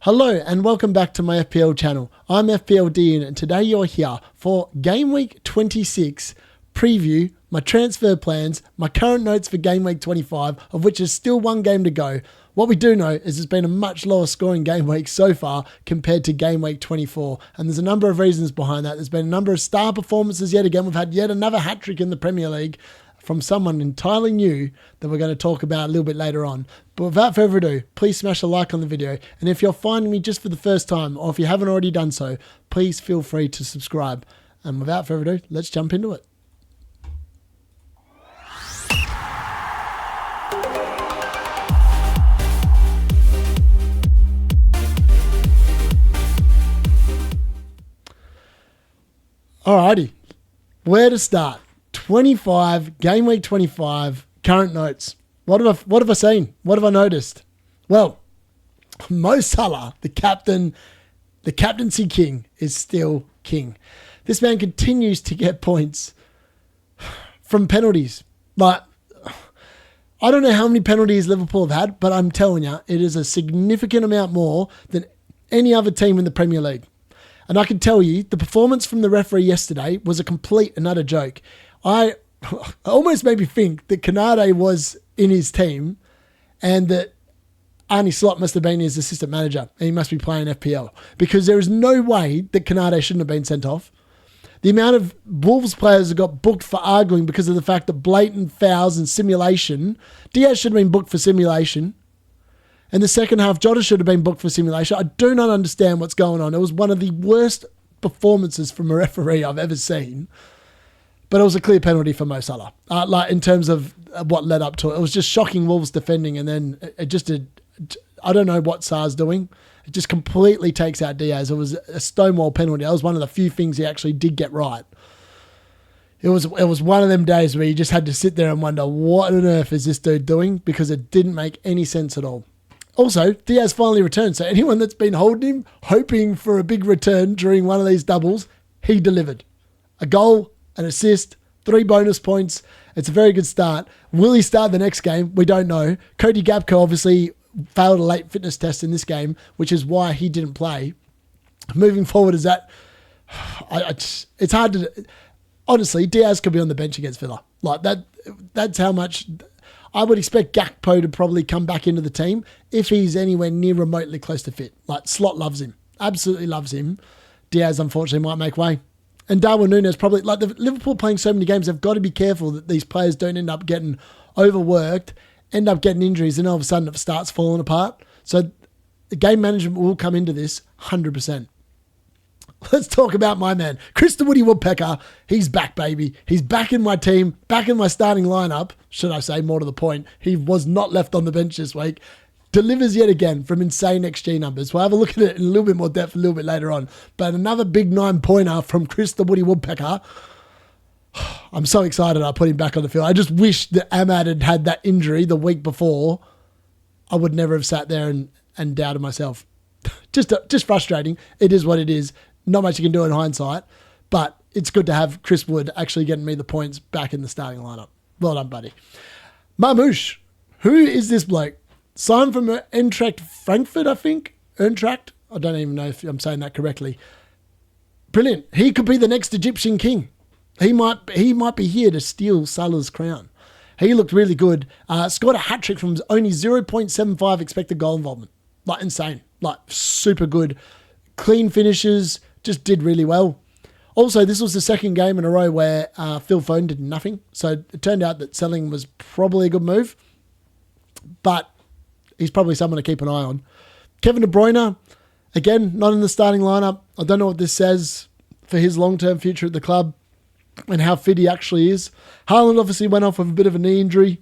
Hello and welcome back to my FPL channel. I'm FPL Dean and today you're here for Game Week 26 preview, my transfer plans, my current notes for Game Week 25, of which is still one game to go. What we do know is it's been a much lower scoring game week so far compared to Game Week 24, and there's a number of reasons behind that. There's been a number of star performances yet again. We've had yet another hat-trick in the Premier League from someone entirely new that we're going to talk about a little bit later on. But without further ado, please smash a like on the video. And if you're finding me just for the first time, or if you haven't already done so, please feel free to subscribe. And without further ado, let's jump into it. Alrighty, where to start? 25, Game Week 25, current notes. What have I seen? What have I noticed? Well, Moh Salah, the captaincy king, is still king. This man continues to get points from penalties. Like, I don't know how many penalties Liverpool have had, but I'm telling you, it is a significant amount more than any other team in the Premier League. And I can tell you, the performance from the referee yesterday was a complete and utter joke. I almost made me think that Unai was in his team and that Arne must have been his assistant manager and he must be playing FPL, because there is no way that Unai shouldn't have been sent off. The amount of Wolves players that got booked for arguing because of the fact that blatant fouls and simulation. Diaz should have been booked for simulation. In the second half, Jota should have been booked for simulation. I do not understand what's going on. It was one of the worst performances from a referee I've ever seen. But it was a clear penalty for Moh Salah. Like in terms of what led up to it. It was just shocking Wolves defending, and then it just did. I don't know what Sar's doing. It just completely takes out Diaz. It was a stonewall penalty. That was one of the few things he actually did get right. It was one of them days where you just had to sit there and wonder, what on earth is this dude doing? Because it didn't make any sense at all. Also, Diaz finally returned. So anyone that's been holding him, hoping for a big return during one of these doubles, he delivered. A goal, an assist, 3 bonus points. It's a very good start. Will he start the next game? We don't know. Cody Gakpo obviously failed a late fitness test in this game, which is why he didn't play. Moving forward, is that it's hard to... Honestly, Diaz could be on the bench against Villa. Like that. That's how much... I would expect Gakpo to probably come back into the team if he's anywhere near remotely close to fit. Like, Slot loves him. Absolutely loves him. Diaz, unfortunately, might make way. And Darwin Núñez probably... Like, the Liverpool playing so many games, they've got to be careful that these players don't end up getting overworked, end up getting injuries, and all of a sudden it starts falling apart. So the game management will come into this 100%. Let's talk about my man, the Woodpecker. He's back, baby. He's back in my team, back in my starting lineup. Should I say, more to the point, he was not left on the bench this week. Delivers yet again from insane XG numbers. We'll have a look at it in a little bit more depth a little bit later on. But another big 9-pointer from the Woodpecker. I'm so excited I put him back on the field. I just wish that Ahmad had that injury the week before. I would never have sat there and doubted myself. Just frustrating. It is what it is. Not much you can do in hindsight, but it's good to have Chris Wood actually getting me the points back in the starting lineup. Well done, buddy. Marmoush. Who is this bloke? Signed from Eintracht Frankfurt, I think. Eintracht. I don't even know if I'm saying that correctly. Brilliant. He could be the next Egyptian king. He might be here to steal Salah's crown. He looked really good. Scored a hat-trick from only 0.75 expected goal involvement. Like, insane. Like, super good. Clean finishes. Just did really well. Also, this was the second game in a row where Phil Foden did nothing. So it turned out that selling was probably a good move. But he's probably someone to keep an eye on. Kevin De Bruyne, again, not in the starting lineup. I don't know what this says for his long-term future at the club and how fit he actually is. Haaland obviously went off with a bit of a knee injury.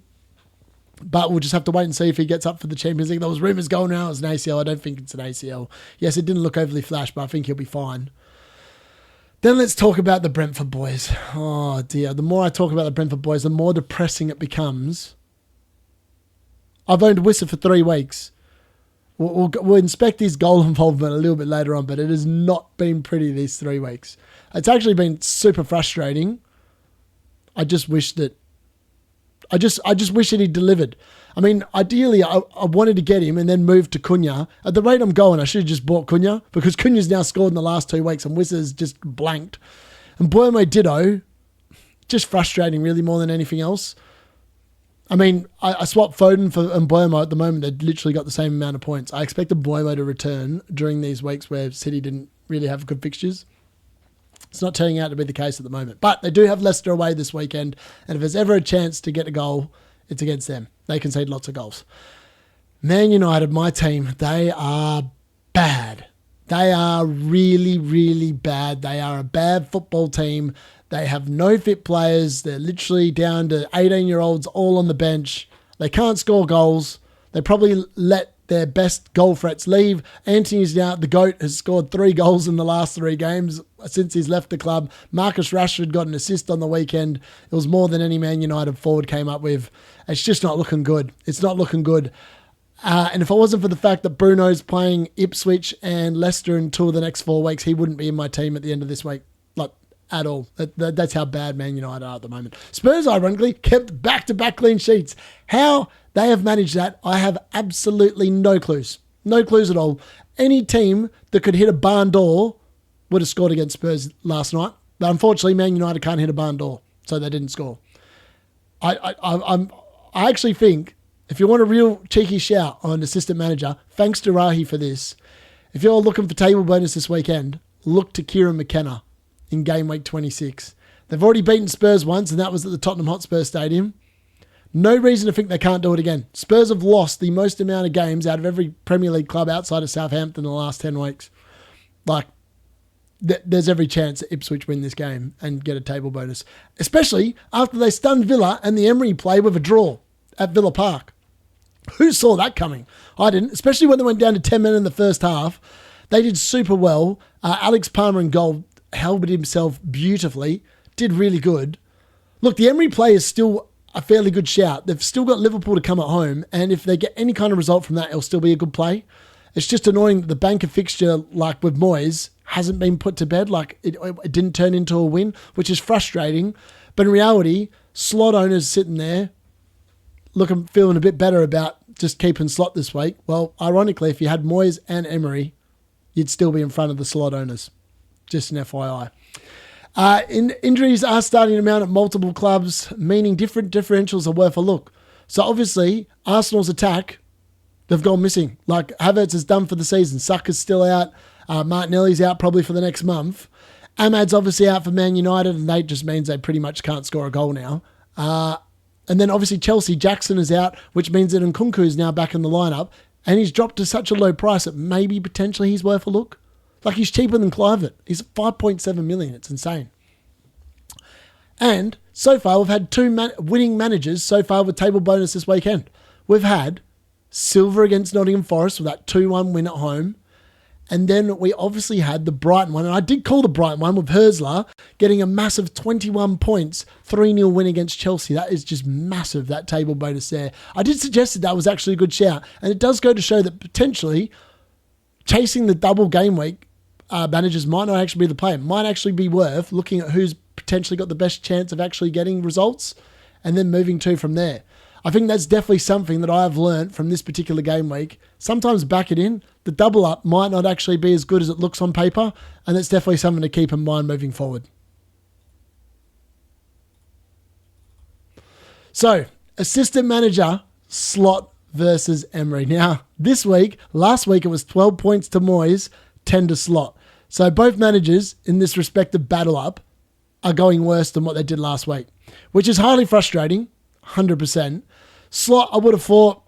But we'll just have to wait and see if he gets up for the Champions League. There was rumours going around it was an ACL. I don't think it's an ACL. Yes, it didn't look overly flash, but I think he'll be fine. Then let's talk about the Brentford boys. Oh, dear. The more I talk about the Brentford boys, the more depressing it becomes. I've owned Wissa for 3 weeks. We'll inspect his goal involvement a little bit later on, but it has not been pretty these 3 weeks. It's actually been super frustrating. I just wish that I just wish that he'd delivered. I mean, ideally, I wanted to get him and then move to Cunha. At the rate I'm going, I should have just bought Cunha because Cunha's now scored in the last 2 weeks and Wissa's just blanked. And Bournemouth ditto, just frustrating really more than anything else. I mean, I swapped Foden for Bournemouth at the moment. They've literally got the same amount of points. I expected Bournemouth to return during these weeks where City didn't really have good fixtures. It's not turning out to be the case at the moment. But they do have Leicester away this weekend. And if there's ever a chance to get a goal, it's against them. They concede lots of goals. Man United, my team, they are bad. They are really, really bad. They are a bad football team. They have no fit players. They're literally down to 18-year-olds all on the bench. They can't score goals. They probably let their best goal threats leave. Anthony's now, the GOAT, has scored 3 goals in the last 3 games since he's left the club. Marcus Rashford got an assist on the weekend. It was more than any Man United forward came up with. It's just not looking good. It's not looking good. And if it wasn't for the fact that Bruno's playing Ipswich and Leicester in 2 of the next 4 weeks, he wouldn't be in my team at the end of this week. Like, at all. That's how bad Man United are at the moment. Spurs, ironically, kept back-to-back clean sheets. How they have managed that, I have absolutely no clues. No clues at all. Any team that could hit a barn door would have scored against Spurs last night. But unfortunately, Man United can't hit a barn door, so they didn't score. I actually think, if you want a real cheeky shout on assistant manager, thanks to Rahi for this. If you're looking for table bonus this weekend, look to Kieran McKenna in game week 26. They've already beaten Spurs once, and that was at the Tottenham Hotspur Stadium. No reason to think they can't do it again. Spurs have lost the most amount of games out of every Premier League club outside of Southampton in the last 10 weeks. Like, there's every chance that Ipswich win this game and get a table bonus, especially after they stunned Villa and the Emery play with a draw at Villa Park. Who saw that coming? I didn't, especially when they went down to 10 men in the first half. They did super well. Alex Palmer in goal held himself beautifully, did really good. Look, the Emery play is still a fairly good shout. They've still got Liverpool to come at home, and if they get any kind of result from that, it'll still be a good play. It's just annoying that the banker fixture, like with Moyes, hasn't been put to bed. Like it didn't turn into a win, which is frustrating. But in reality, slot owners sitting there feeling a bit better about just keeping slot this week. Well, ironically, if you had Moyes and Emery, you'd still be in front of the slot owners. Just an FYI. Injuries are starting to mount at multiple clubs, meaning different differentials are worth a look. So obviously, Arsenal's attack, they've gone missing. Like Havertz is done for the season. Saka's still out. Martinelli's out probably for the next month. Ahmad's obviously out for Man United, and that just means they pretty much can't score a goal now. And then obviously Chelsea, Jackson is out, which means that Nkunku is now back in the lineup, and he's dropped to such a low price that maybe potentially he's worth a look. Like he's cheaper than Kluivert. He's 5.7 million. It's insane. And so far we've had 2 winning managers so far with table bonus this weekend. We've had Silva against Nottingham Forest with that 2-1 win at home. And then we obviously had the Brighton one. And I did call the Brighton one with Herzler getting a massive 21 points, 3-0 win against Chelsea. That is just massive, that table bonus there. I did suggest that was actually a good shout. And it does go to show that potentially chasing the double game week managers might not actually be the play. It might actually be worth looking at who's potentially got the best chance of actually getting results and then moving to from there. I think that's definitely something that I've learned from this particular game week. Sometimes back it in, the double up might not actually be as good as it looks on paper, and that's definitely something to keep in mind moving forward. So, assistant manager, Slot versus Emery. Now, last week it was 12 points to Moyes, 10 to Slot. So both managers in this respective battle up are going worse than what they did last week, which is highly frustrating, 100%. Slot, I would have thought,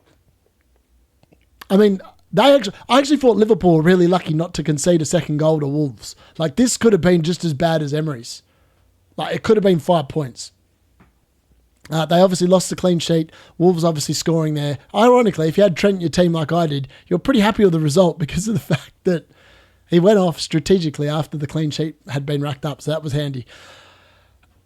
I actually thought Liverpool were really lucky not to concede a second goal to Wolves. Like this could have been just as bad as Emery's. Like it could have been 5 points. They obviously lost the clean sheet. Wolves obviously scoring there. Ironically, if you had Trent in your team like I did, you're pretty happy with the result because of the fact that he went off strategically after the clean sheet had been racked up, so that was handy.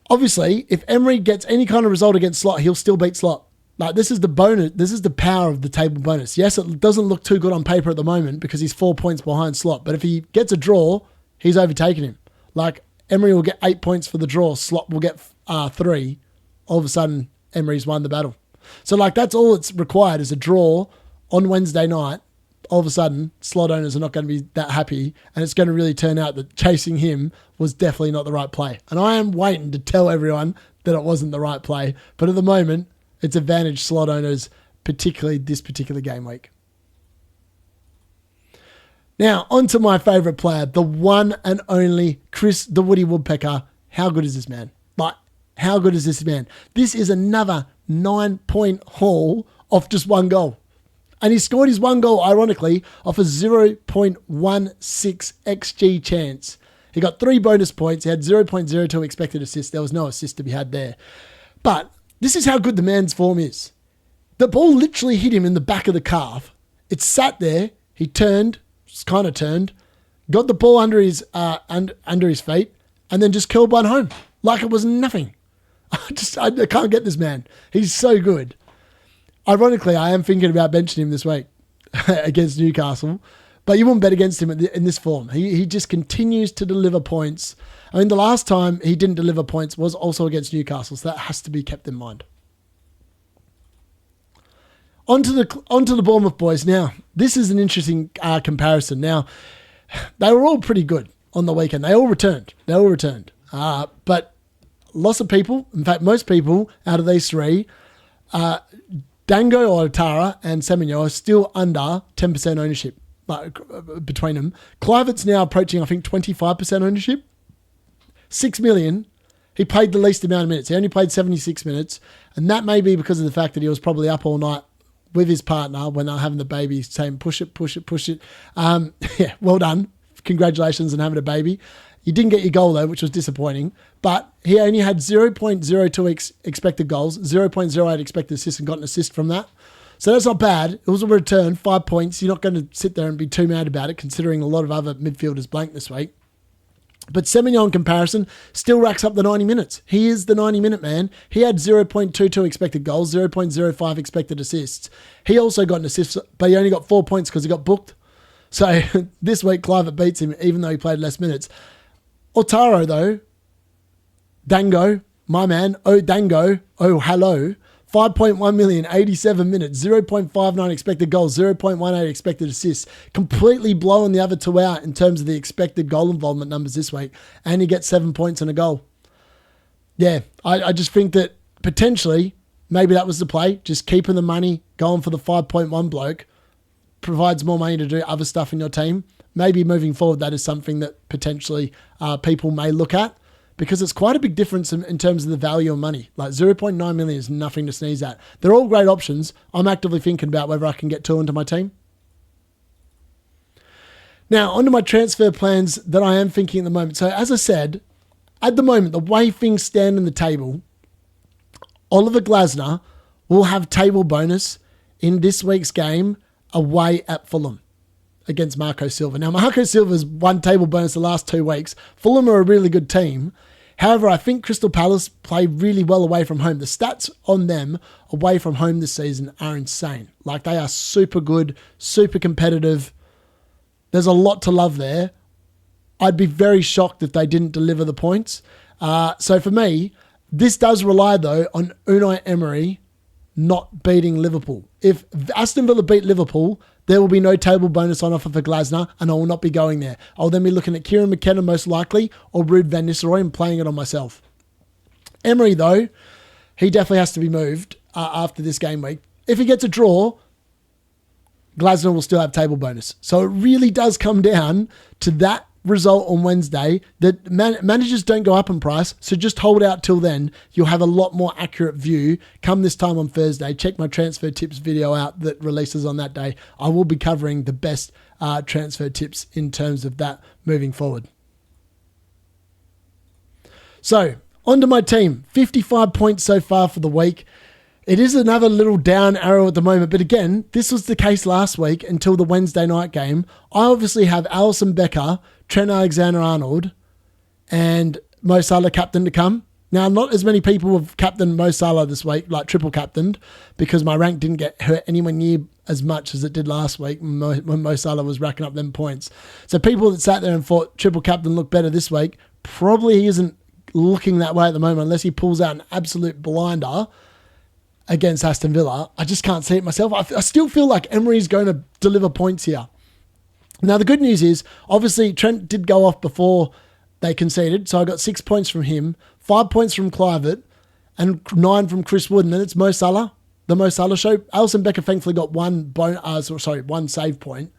Obviously, if Emery gets any kind of result against Slot, he'll still beat Slot. Like this is the bonus. This is the power of the table bonus. Yes, it doesn't look too good on paper at the moment because he's 4 points behind Slot. But if he gets a draw, he's overtaken him. Like Emery will get 8 points for the draw. Slot will get 3. All of a sudden, Emery's won the battle. So like that's all it's required is a draw on Wednesday night. All of a sudden, slot owners are not going to be that happy, and it's going to really turn out that chasing him was definitely not the right play. And I am waiting to tell everyone that it wasn't the right play, but at the moment, it's advantage slot owners, particularly this particular game week. Now, on to my favourite player, the one and only Chris the Woody Woodpecker. How good is this man? Like, how good is this man? This is another 9-point haul off just one goal. And he scored his one goal, ironically, off a 0.16 XG chance. He got 3 bonus points. He had 0.02 expected assists. There was no assist to be had there. But this is how good the man's form is. The ball literally hit him in the back of the calf. It sat there. He turned, kind of turned, got the ball under his feet, and then just curled one home like it was nothing. I can't get this man. He's so good. Ironically, I am thinking about benching him this week against Newcastle, but you wouldn't bet against him in this form. He just continues to deliver points. I mean, the last time he didn't deliver points was also against Newcastle, so that has to be kept in mind. Onto the Bournemouth boys now. This is an interesting comparison. Now, they were all pretty good on the weekend. They all returned. But lots of people, in fact, most people out of these three, Dango or Otara and Semenyo are still under 10% ownership between them. Kluivert's now approaching, I think, 25% ownership. 6 million. He played the least amount of minutes. He only played 76 minutes. And that may be because of the fact that he was probably up all night with his partner when they were having the baby, saying, push it. Yeah, well done. Congratulations on having a baby. You didn't get your goal, though, which was disappointing. But he only had 0.02 expected goals, 0.08 expected assists, and got an assist from that. So that's not bad. It was a return, 5 points. You're not going to sit there and be too mad about it, considering a lot of other midfielders blanked this week. But Semenyo, in comparison, still racks up the 90 minutes. He is the 90-minute man. He had 0.22 expected goals, 0.05 expected assists. He also got an assist, but he only got 4 points because he got booked. So this week, Kluivert beats him, even though he played less minutes. Otaro, though, Dango, my man, oh Dango, oh hello, 5.1 million, 87 minutes, 0.59 expected goals, 0.18 expected assists, completely blowing the other two out in terms of the expected goal involvement numbers this week, and he gets 7 points and a goal. Yeah, I just think that potentially, maybe that was the play, just keeping the money, going for the 5.1 bloke, provides more money to do other stuff in your team. Maybe moving forward, that is something that potentially people may look at, because it's quite a big difference in terms of the value of money. Like 0.9 million is nothing to sneeze at. They're all great options. I'm actively thinking about whether I can get 2 into my team. Now, onto my transfer plans that I am thinking at the moment. So as I said, at the moment, the way things stand in the table, Oliver Glasner will have table bonus in this week's game away at Fulham against Marco Silva. Now, Marco Silva's won table bonus the last 2 weeks. Fulham are a really good team. However, I think Crystal Palace play really well away from home. The stats on them away from home this season are insane. Like, they are super good, super competitive. There's a lot to love there. I'd be very shocked if they didn't deliver the points. So for me, this does rely, though, on Unai Emery not beating Liverpool. If Aston Villa beat Liverpool, there will be no table bonus on offer for Glasner, and I will not be going there. I'll then be looking at Kieran McKenna most likely, or Ruud van Nistelrooy, and playing it on myself. Emery, though, he definitely has to be moved after this game week. If he gets a draw, Glasner will still have table bonus. So it really does come down to that result on Wednesday, that managers don't go up in price, so just hold out till then. You'll have a lot more accurate view come this time on Thursday. Check my transfer tips video out that releases on that day. I will be covering the best transfer tips in terms of that moving forward. So, onto my team. 55 points so far for the week. It is another little down arrow at the moment, but again, this was the case last week until the Wednesday night game. I obviously have Alisson Becker, Trent Alexander-Arnold, and Moh Salah captain to come. Now, not as many people have captained Moh Salah this week, like triple captained, because my rank didn't get hurt anywhere near as much as it did last week when Moh Salah was racking up them points. So people that sat there and thought triple captain looked better this week, probably isn't looking that way at the moment unless he pulls out an absolute blinder. against Aston Villa. I just can't see it myself. I still feel like Emery's going to deliver points here. Now, the good news is, obviously, Trent did go off before they conceded, so I got 6 points from him, 5 points from Kluivert, and 9 from Chris Wood, and then it's Moh Salah, the Moh Salah show. Alisson Becker thankfully got one save point.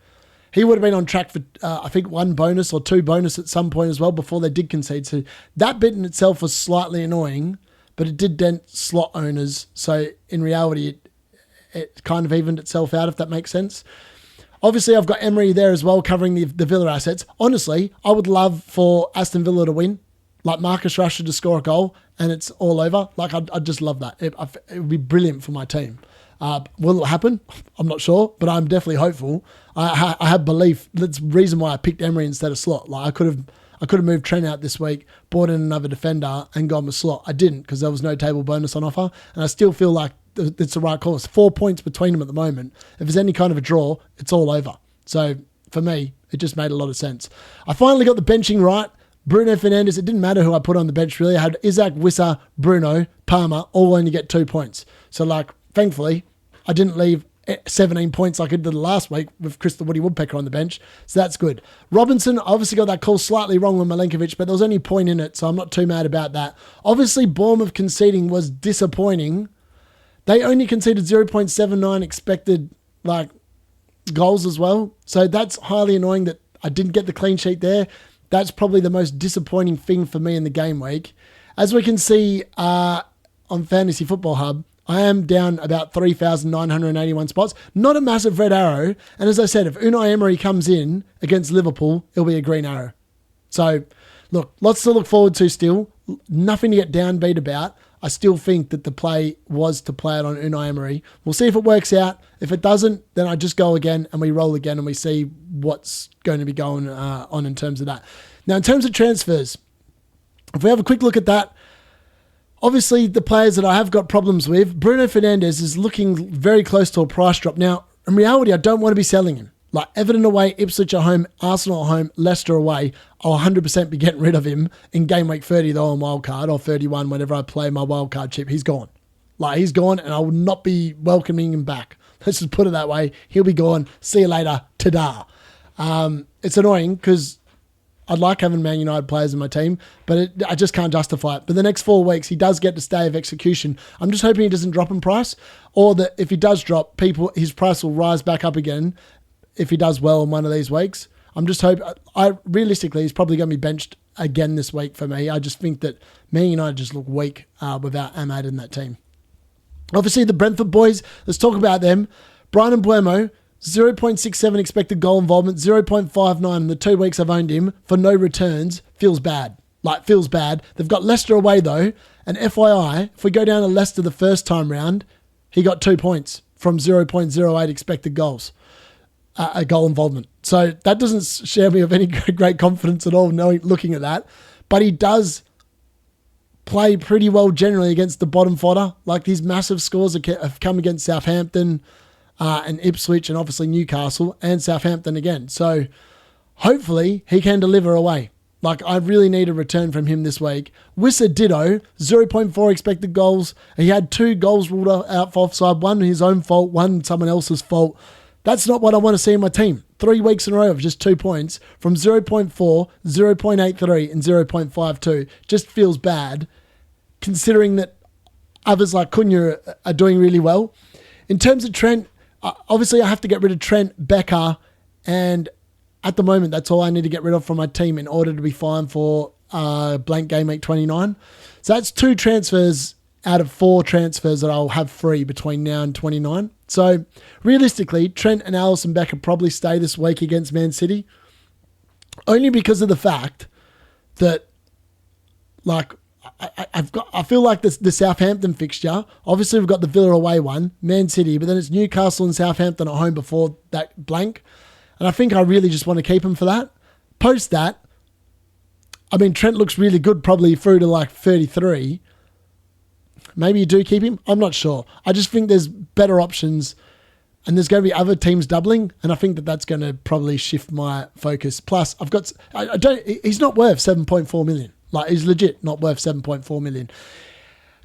He would have been on track for, I think, 1 bonus or 2 bonus at some point as well before they did concede. So that bit in itself was slightly annoying, but it did dent slot owners. So in reality, it kind of evened itself out, if that makes sense. Obviously, I've got Emery there as well, covering the Villa assets. Honestly, I would love for Aston Villa to win, like Marcus Rashford to score a goal, and it's all over. Like, I'd just love that. It would be brilliant for my team. Will it happen? I'm not sure, but I'm definitely hopeful. I have belief. That's the reason why I picked Emery instead of Slot. Like, I could have moved Trent out this week, bought in another defender, and gone with Slot. I didn't, because there was no table bonus on offer, and I still feel like it's the right call. It's 4 points between them at the moment. If there's any kind of a draw, it's all over. So for me, it just made a lot of sense. I finally got the benching right. Bruno Fernandes, it didn't matter who I put on the bench really. I had Isaac, Wissa, Bruno, Palmer, all only get 2 points. So like, thankfully, I didn't leave 17 points like I did last week with Chris the Woody Woodpecker on the bench. So that's good. Robinson, obviously got that call slightly wrong with Milenkovic, but there was only a point in it, so I'm not too mad about that. Obviously, Bournemouth conceding was disappointing. They only conceded 0.79 expected goals as well. So that's highly annoying that I didn't get the clean sheet there. That's probably the most disappointing thing for me in the game week. As we can see on Fantasy Football Hub, I am down about 3,981 spots. Not a massive red arrow. And as I said, if Unai Emery comes in against Liverpool, it'll be a green arrow. So, look, lots to look forward to still. Nothing to get downbeat about. I still think that the play was to play it on Unai Emery. We'll see if it works out. If it doesn't, then I just go again and we roll again and we see what's going to be going on in terms of that. Now, in terms of transfers, if we have a quick look at that, obviously the players that I have got problems with, Bruno Fernandes is looking very close to a price drop. Now, in reality, I don't want to be selling him. Like Everton away, Ipswich at home, Arsenal at home, Leicester away, I'll 100% be getting rid of him in game week 30 though on wildcard, or 31 whenever I play my wildcard chip. He's gone. Like he's gone and I will not be welcoming him back. Let's just put it that way. He'll be gone. See you later. Ta-da. It's annoying because I'd like having Man United players in my team, but I just can't justify it. But the next 4 weeks, he does get to stay of execution. I'm just hoping he doesn't drop in price, or that if he does drop, his price will rise back up again if he does well in one of these weeks. I'm just hoping, realistically, he's probably going to be benched again this week for me. I just think that Man United just look weak without Ahmad in that team. Obviously, the Brentford boys, let's talk about them. Brian Mbeumo, 0.67 expected goal involvement, 0.59 in the 2 weeks I've owned him for no returns. Feels bad. Feels bad. They've got Leicester away, though. And FYI, if we go down to Leicester the first time round, he got 2 points from 0.08 expected goals. A goal involvement. So that doesn't share me of any great confidence at all looking at that. But he does play pretty well generally against the bottom fodder. Like these massive scores have come against Southampton and Ipswich and obviously Newcastle and Southampton again. So hopefully he can deliver away. Like I really need a return from him this week. Wissa ditto, 0.4 expected goals. He had 2 goals ruled out for offside, one his own fault, one someone else's fault. That's not what I want to see in my team. 3 weeks in a row of just 2 points from 0.4, 0.83 and 0.52. Just feels bad considering that others like Cunha are doing really well. In terms of Trent, obviously I have to get rid of Trent, Becker, and at the moment that's all I need to get rid of from my team in order to be fine for blank game week 29. So that's 2 transfers out of 4 transfers that I'll have free between now and 29. So realistically, Trent and Alisson Becker probably stay this week against Man City, only because of the fact that, like, I feel like the Southampton fixture. Obviously, we've got the Villa away one, Man City, but then it's Newcastle and Southampton at home before that blank, and I think I really just want to keep him for that. Post that, I mean, Trent looks really good, probably through to like 33. Maybe you do keep him. I'm not sure. I just think there's better options and there's going to be other teams doubling. And I think that that's going to probably shift my focus. Plus he's not worth 7.4 million. Like he's legit not worth 7.4 million.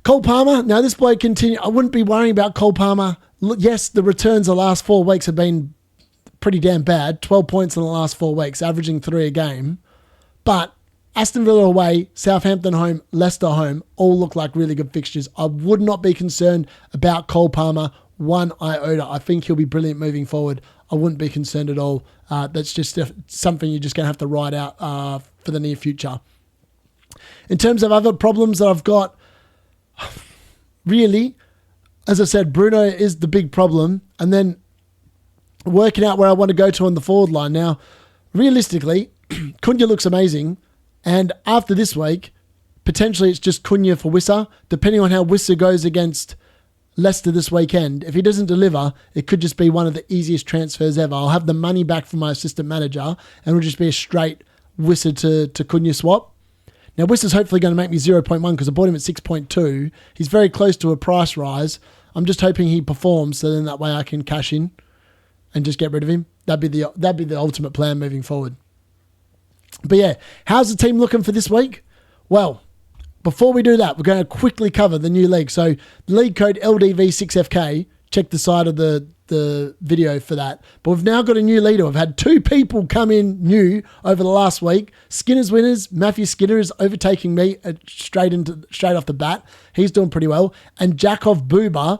Cole Palmer, now this bloke continue. I wouldn't be worrying about Cole Palmer. Yes, the returns the last 4 weeks have been pretty damn bad. 12 points in the last 4 weeks, averaging 3 a game. But Aston Villa away, Southampton home, Leicester home, all look like really good fixtures. I would not be concerned about Cole Palmer one iota. I think he'll be brilliant moving forward. I wouldn't be concerned at all. That's just something you're just going to have to ride out for the near future. In terms of other problems that I've got, really, as I said, Bruno is the big problem. And then working out where I want to go to on the forward line. Now, realistically, Cunha looks amazing. And after this week, potentially it's just Cunha for Wissa. Depending on how Wissa goes against Leicester this weekend, if he doesn't deliver, it could just be one of the easiest transfers ever. I'll have the money back from my assistant manager and it'll just be a straight Wissa to Cunha swap. Now, Wissa's hopefully going to make me 0.1 because I bought him at 6.2. He's very close to a price rise. I'm just hoping he performs so then that way I can cash in and just get rid of him. That'd be the ultimate plan moving forward. But yeah, how's the team looking for this week? Well, before we do that, we're going to quickly cover the new league. So the league code LDV6FK, check the side of the video for that. But we've now got a new leader. We've had 2 people come in new over the last week. Skinner's winners. Matthew Skinner is overtaking me straight off the bat. He's doing pretty well. And Jakov Buba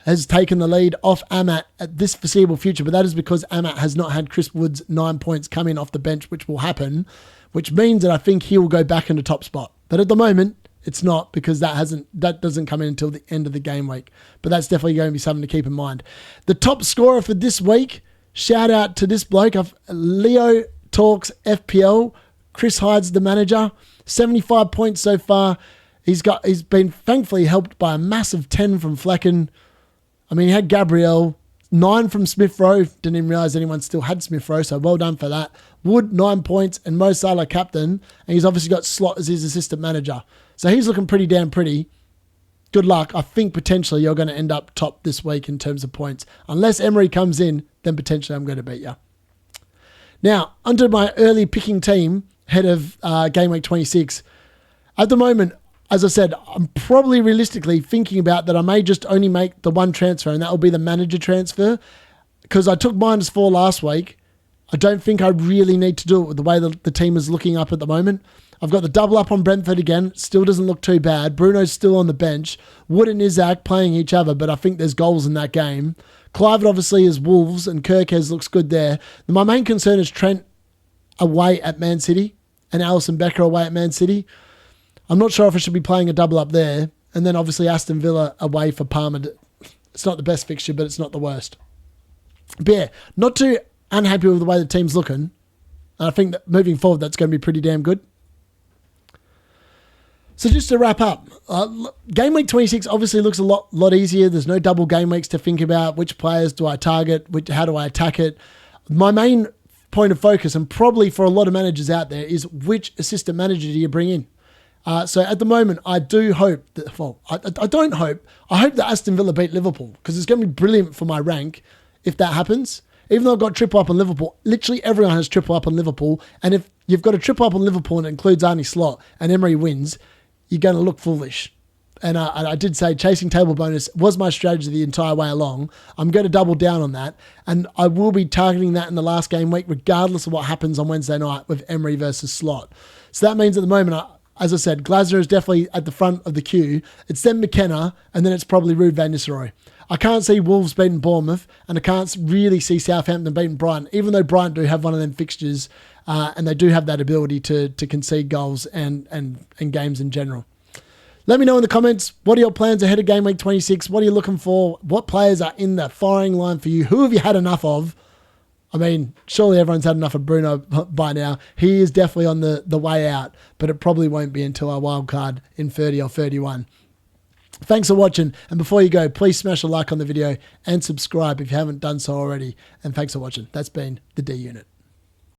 has taken the lead off Amat at this foreseeable future. But that is because Amat has not had Chris Wood's 9 points come in off the bench, which will happen, which means that I think he will go back in the top spot. But at the moment, it's not because that doesn't come in until the end of the game week. But that's definitely going to be something to keep in mind. The top scorer for this week, shout out to this bloke. Leo Talks FPL. Chris Hyde's the manager. 75 points so far. He's been thankfully helped by a massive 10 from Flecken. I mean, he had Gabriel, 9 from Smith Rowe. Didn't even realise anyone still had Smith Rowe, so well done for that. Wood, 9 points, and Moh Salah captain. And he's obviously got Slot as his assistant manager. So he's looking pretty damn pretty. Good luck. I think potentially you're going to end up top this week in terms of points. Unless Emery comes in, then potentially I'm going to beat you. Now, onto my early picking team, head of game week 26. At the moment, as I said, I'm probably realistically thinking about that I may just only make the one transfer, and that will be the manager transfer. Because I took -4 last week. I don't think I really need to do it with the way the team is looking up at the moment. I've got the double up on Brentford again. Still doesn't look too bad. Bruno's still on the bench. Wood and Isaac playing each other, but I think there's goals in that game. Clive obviously is Wolves, and Kirkes looks good there. My main concern is Trent away at Man City and Alisson Becker away at Man City. I'm not sure if I should be playing a double up there. And then obviously Aston Villa away for Palmer. It's not the best fixture, but it's not the worst. But yeah, not too unhappy with the way the team's looking. And I think that moving forward, that's going to be pretty damn good. So just to wrap up, game week 26 obviously looks a lot easier. There's no double game weeks to think about. Which players do I target? How do I attack it? My main point of focus, and probably for a lot of managers out there, is which assistant manager do you bring in? So at the moment, I do hope that, well, I don't hope. I hope that Aston Villa beat Liverpool because it's going to be brilliant for my rank if that happens. Even though I've got triple up on Liverpool, literally everyone has triple up on Liverpool. And if you've got a triple up on Liverpool and it includes Arne Slot and Emery wins, you're going to look foolish. And I did say chasing table bonus was my strategy the entire way along. I'm going to double down on that. And I will be targeting that in the last game week, regardless of what happens on Wednesday night with Emery versus Slot. So that means at the moment, as I said, Glasner is definitely at the front of the queue. It's then McKenna, and then it's probably Ruud van Nistelrooy. I can't see Wolves beating Bournemouth, and I can't really see Southampton beating Brighton, even though Brighton do have one of them fixtures, and they do have that ability to concede goals and games in general. Let me know in the comments, what are your plans ahead of game week 26? What are you looking for? What players are in the firing line for you? Who have you had enough of? I mean, surely everyone's had enough of Bruno by now. He is definitely on the way out, but it probably won't be until our wild card in 30 or 31. Thanks for watching. And before you go, please smash a like on the video and subscribe if you haven't done so already. And thanks for watching. That's been the D Unit.